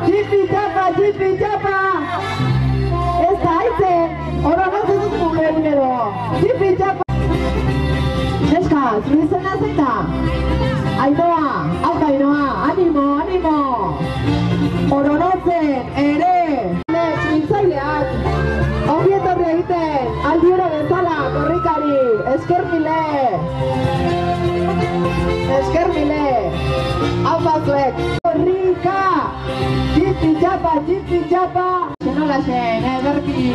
Jipi Japa. Ez da, haitzen. Horra nazen dut mugen edo. Jipi Japa. Neska, zure izena zein da? Ainhoa, hau da Ainhoa, animo. Oronotzen, ere. Mintzaileak. Ongi etorri egiten, aldiura bezala, korrikari. Esker mile. Hau batzuek. Korrika. Jipi Japa. Zenola zen, berki.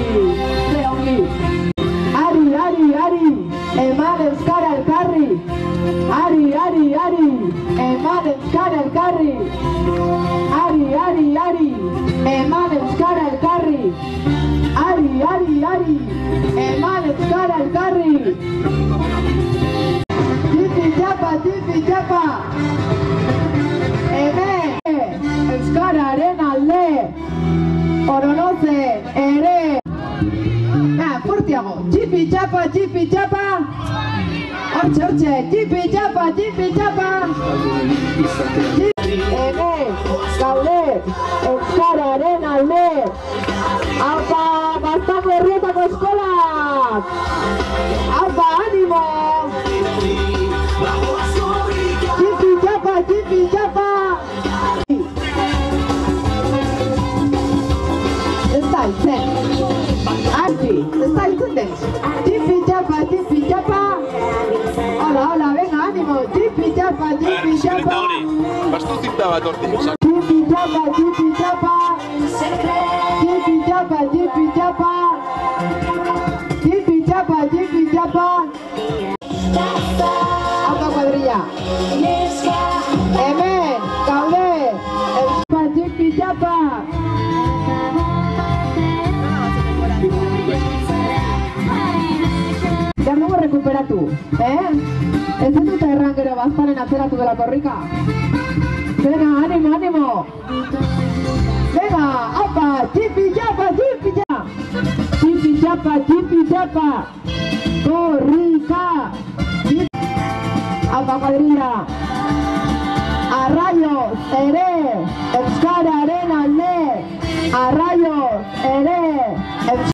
Ze ongi. Ari. Eman euskara elkarri. Ari. Eman euskara elkarri. Ari. Eman euskara elkarri. Ari. Eman euskara elkarri. Jipi Japa. Hemen euskararen alde. Oronotzen, ere. Fuerteago. Jipi Japa. Hortxe. Jipi Japa. Hemen gaude euskararen alde. Aupa, Gaztako Herrietako eskolak. Aupa, animo. Jipi Japa. Ez da itzen. Ez da itzen den. Jipi Japa. Hola, venga, animo. Jipi Japa. Bastuzita bat hortik. Jipi Japa. Aupa kuadrilla. Hemen, gaude. Jipi Japa. Ja dugu rekuperatu, Ez dut erran gero baztaren atzeratu dela korrika. Venga, animo. Venga, apa, Jipi Japa. Korrika. Apa kuadrilla. Arraioz ere, euskararen alde. Arraioz ere.